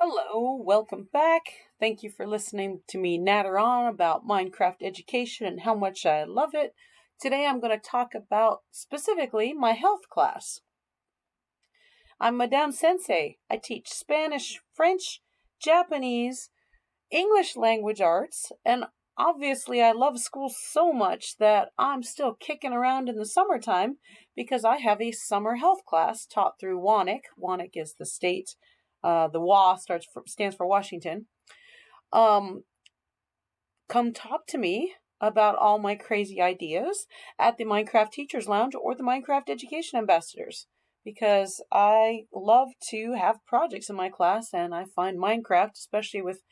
Hello, welcome back. Thank you for listening to me natter on about Minecraft education and how much I love it. Today I'm going to talk about specifically my health class. I'm Madame Sensei. I teach Spanish, French, Japanese, English language arts, and obviously I love school so much that I'm still kicking around in the summertime because I have a summer health class taught through WANIC. WANIC is the state. The WA stands for Washington. Come talk to me about all my crazy ideas at the Minecraft Teachers Lounge or the Minecraft Education Ambassadors, because I love to have projects in my class, and I find Minecraft, especially with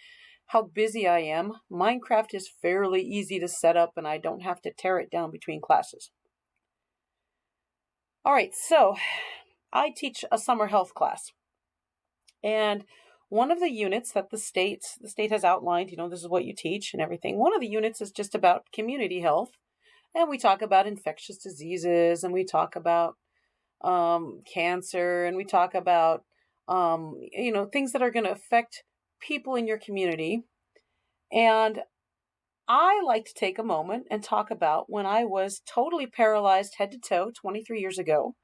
how busy I am, Minecraft is fairly easy to set up and I don't have to tear it down between classes. All right, so I teach a summer health class. And one of the units that the state has outlined, this is what you teach and everything. One of the units is just about community health. And we talk about infectious diseases, and we talk about cancer, and we talk about, things that are going to affect people in your community. And I like to take a moment and talk about when I was totally paralyzed head to toe 23 years ago.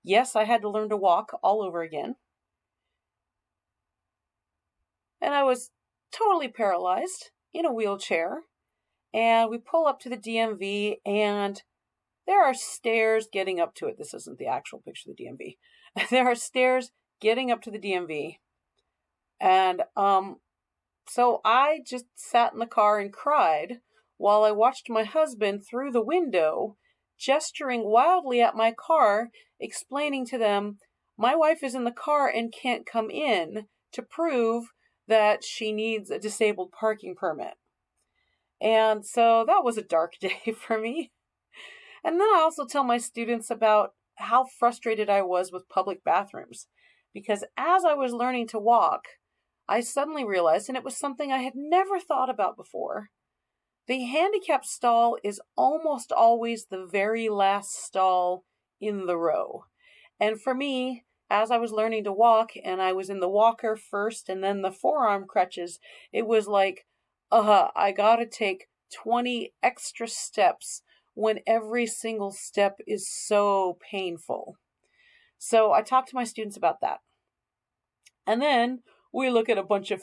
Yes, I had to learn to walk all over again. And I was totally paralyzed in a wheelchair. And we pull up to the DMV, and there are stairs getting up to it. This isn't the actual picture of the DMV. There are stairs getting up to the DMV. And so I just sat in the car and cried while I watched my husband through the window, gesturing wildly at my car, explaining to them, my wife is in the car and can't come in, to prove that she needs a disabled parking permit. And so that was a dark day for me. And then I also tell my students about how frustrated I was with public bathrooms, because as I was learning to walk, I suddenly realized, and it was something I had never thought about before, the handicap stall is almost always the very last stall in the row. And for me, as I was learning to walk and I was in the walker first and then the forearm crutches, it was like, I gotta take 20 extra steps when every single step is so painful. So I talked to my students about that. And then we look at a bunch of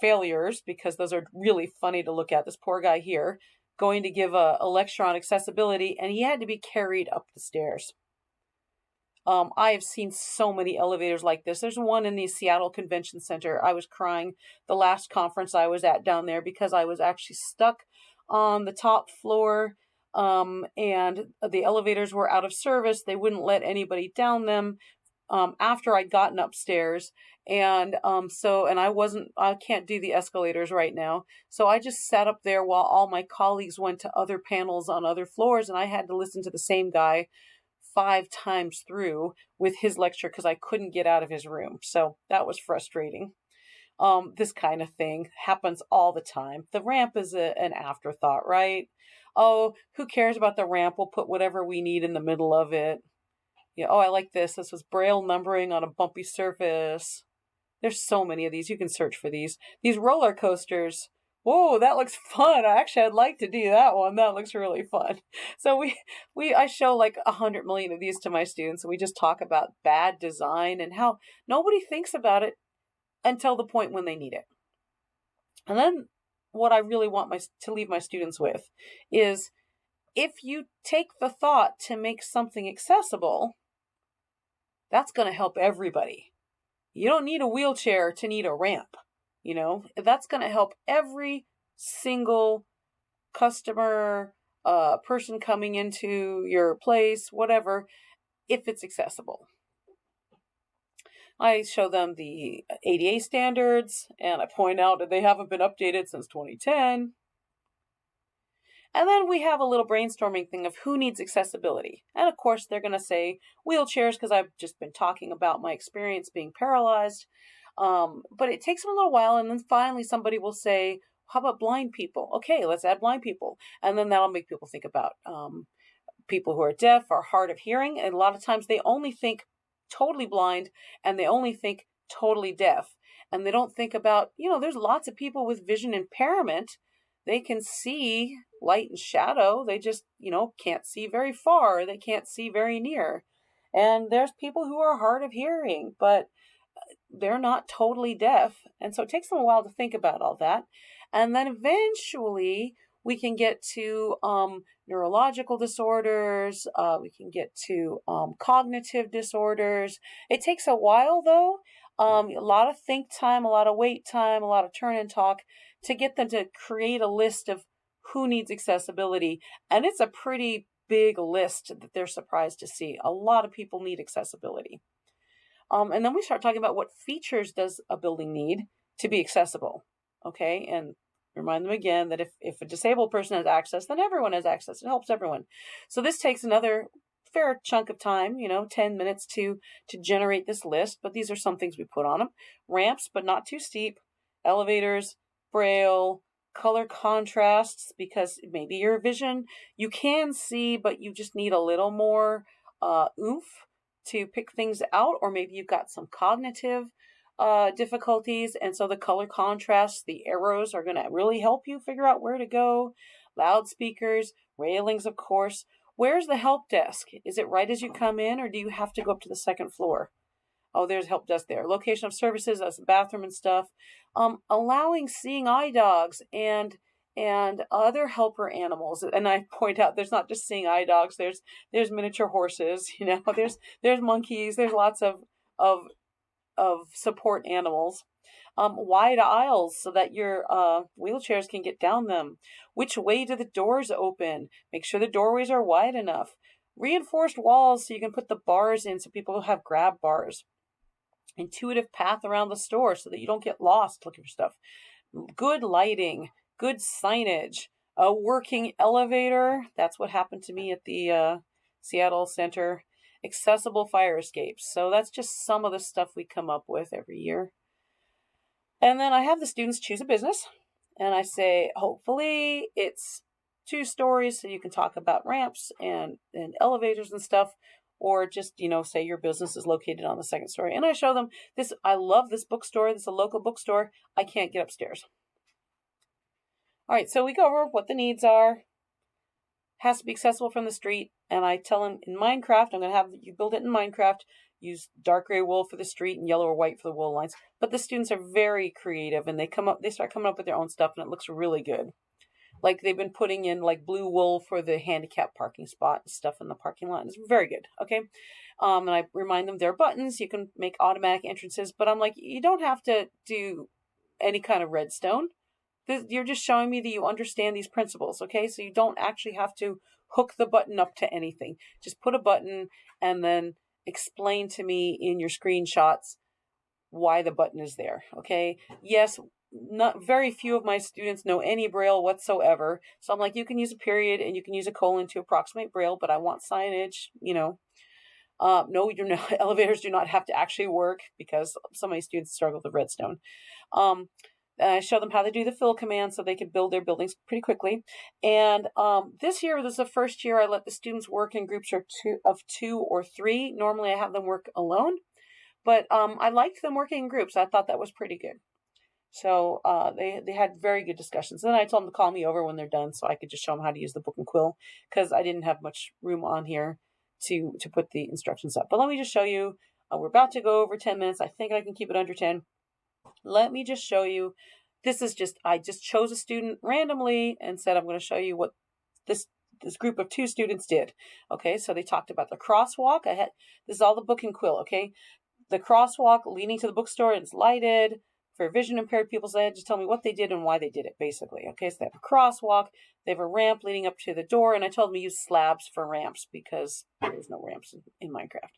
failures, because those are really funny to look at. This poor guy here going to give a lecture on accessibility, and he had to be carried up the stairs. I have seen so many elevators like this. There's one in the Seattle Convention Center. I was crying the last conference I was at down there because I was actually stuck on the top floor, and the elevators were out of service. They wouldn't let anybody down them after I'd gotten upstairs. And I can't do the escalators right now. So I just sat up there while all my colleagues went to other panels on other floors, and I had to listen to the same guy 5 times through with his lecture because I couldn't get out of his room. So that was frustrating. This kind of thing happens all the time. The ramp is an afterthought, right? Oh, who cares about the ramp? We'll put whatever we need in the middle of it. Yeah. Oh, I like this. This was Braille numbering on a bumpy surface. There's so many of these. You can search for these. These roller coasters. Whoa, that looks fun. I'd like to do that one. That looks really fun. So I show like 100 million of these to my students, and we just talk about bad design and how nobody thinks about it until the point when they need it. And then what I really want to leave my students with is, if you take the thought to make something accessible, that's going to help everybody. You don't need a wheelchair to need a ramp. That's going to help every single customer, person coming into your place, whatever, if it's accessible. I show them the ADA standards, and I point out that they haven't been updated since 2010. And then we have a little brainstorming thing of who needs accessibility. And of course, they're going to say wheelchairs, because I've just been talking about my experience being paralyzed. But it takes them a little while, and then finally somebody will say, how about blind people? Okay, let's add blind people. And then that'll make people think about people who are deaf or hard of hearing. And a lot of times they only think totally blind, and they only think totally deaf. And they don't think about, there's lots of people with vision impairment. They can see light and shadow. They just, can't see very far. They can't see very near. And there's people who are hard of hearing, but they're not totally deaf. And so it takes them a while to think about all that. And then eventually we can get to neurological disorders. We can get to cognitive disorders. It takes a while, though. A lot of think time, a lot of wait time, a lot of turn and talk to get them to create a list of who needs accessibility. And it's a pretty big list that they're surprised to see. A lot of people need accessibility. And then we start talking about what features does a building need to be accessible. Okay, and remind them again that if a disabled person has access, then everyone has access. It helps everyone. So this takes another fair chunk of time, 10 minutes to generate this list, but these are some things we put on them. Ramps, but not too steep. Elevators, braille, color contrasts, because maybe your vision, you can see, but you just need a little more oomph to pick things out, or maybe you've got some cognitive difficulties, and so the color contrasts, the arrows are going to really help you figure out where to go. Loudspeakers, railings, of course. Where's the help desk? Is it right as you come in, or do you have to go up to the second floor? Oh, there's help desk there. Location of services, that's the bathroom and stuff. Allowing seeing eye dogs and other helper animals. And I point out there's not just seeing eye dogs, there's miniature horses, there's monkeys, there's lots of support animals. Wide aisles so that your wheelchairs can get down them. Which way do the doors open? Make sure the doorways are wide enough. Reinforced walls so you can put the bars in so people have grab bars. Intuitive path around the store so that you don't get lost looking for stuff. Good lighting, good signage, a working elevator. That's what happened to me at the Seattle Center. Accessible fire escapes. So that's just some of the stuff we come up with every year. And then I have the students choose a business, and I say, hopefully it's 2 stories so you can talk about ramps and elevators and stuff, or just, say your business is located on the 2nd story. And I show them this. I love this bookstore. This is a local bookstore. I can't get upstairs. All right, so we go over what the needs are. Has to be accessible from the street. And I tell them in Minecraft, I'm going to have you build it in Minecraft. Use dark gray wool for the street and yellow or white for the wool lines. But the students are very creative, and they start coming up with their own stuff, and it looks really good. Like they've been putting in like blue wool for the handicap parking spot and stuff in the parking lot. It's very good. Okay. And I remind them there are buttons. You can make automatic entrances, but I'm like, you don't have to do any kind of redstone. You're just showing me that you understand these principles. Okay. So you don't actually have to hook the button up to anything. Just put a button and then explain to me in your screenshots why the button is there. Okay. Yes. Not very few of my students know any Braille whatsoever. So I'm like, you can use a period and you can use a colon to approximate Braille, but I want signage, No, you're not. Elevators do not have to actually work because so many students struggle with redstone. I show them how to do the fill command so they can build their buildings pretty quickly. And this year, this is the first year I let the students work in groups of 2 or 3. Normally I have them work alone, but I liked them working in groups. I thought that was pretty good. So they had very good discussions. Then I told them to call me over when they're done so I could just show them how to use the book and quill, because I didn't have much room on here to put the instructions up. But let me just show you. We're about to go over 10 minutes. I think I can keep it under 10. Let me just show you. I just chose a student randomly and said, I'm going to show you what this group of 2 students did. Okay, so they talked about the crosswalk. This is all the book and quill, okay? The crosswalk leading to the bookstore, and it's lighted. For vision impaired people, so they had to tell me what they did and why they did it, basically. Okay, so they have a crosswalk, they have a ramp leading up to the door, and I told them to use slabs for ramps because there's no ramps in Minecraft.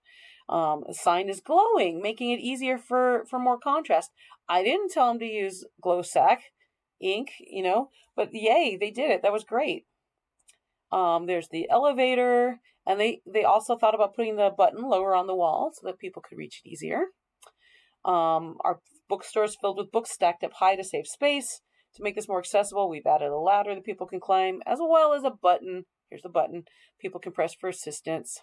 A sign is glowing, making it easier for more contrast. I didn't tell them to use glow sack ink, but yay, they did it. That was great. There's the elevator, and they also thought about putting the button lower on the wall so that people could reach it easier. Our bookstore is filled with books stacked up high to save space. To make this more accessible, we've added a ladder that people can climb, as well as a button. Here's the button people can press for assistance.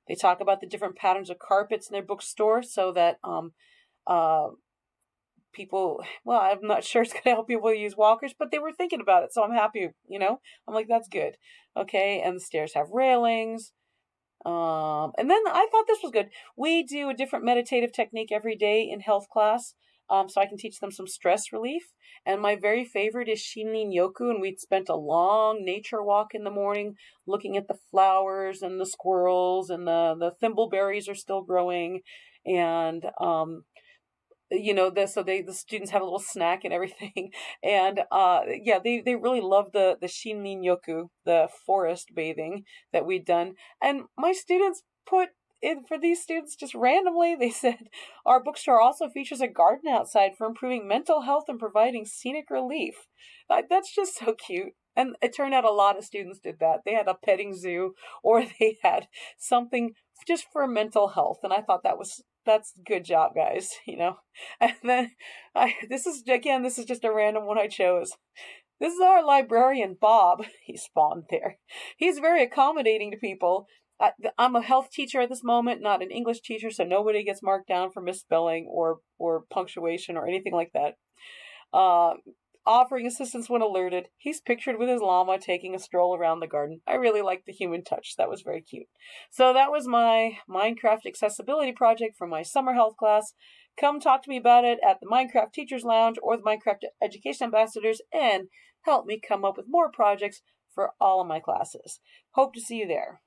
They talk about the different patterns of carpets in their bookstore so that people, well, I'm not sure it's going to help people use walkers, but they were thinking about it, so I'm happy, I'm like, that's good. Okay, and the stairs have railings. And then I thought this was good. We do a different meditative technique every day in health class, so I can teach them some stress relief. And my very favorite is Shinrin Yoku, and we'd spent a long nature walk in the morning, looking at the flowers and the squirrels, and the thimbleberries are still growing, and the students have a little snack and everything. And yeah, they really love the Shinrin Yoku, the forest bathing that we'd done. And my students put in, for these students, just randomly, they said our bookstore also features a garden outside for improving mental health and providing scenic relief. That's just so cute. And it turned out a lot of students did that. They had a petting zoo, or they had something just for mental health. And I thought that's good job, guys. And then this is just a random one I chose. This is our librarian, Bob. He spawned there. He's very accommodating to people. I'm a health teacher at this moment, not an English teacher, so nobody gets marked down for misspelling or punctuation or anything like that. Offering assistance when alerted. He's pictured with his llama taking a stroll around the garden. I really liked the human touch. That was very cute. So that was my Minecraft accessibility project for my summer health class. Come talk to me about it at the Minecraft Teachers Lounge or the Minecraft Education Ambassadors, and help me come up with more projects for all of my classes. Hope to see you there.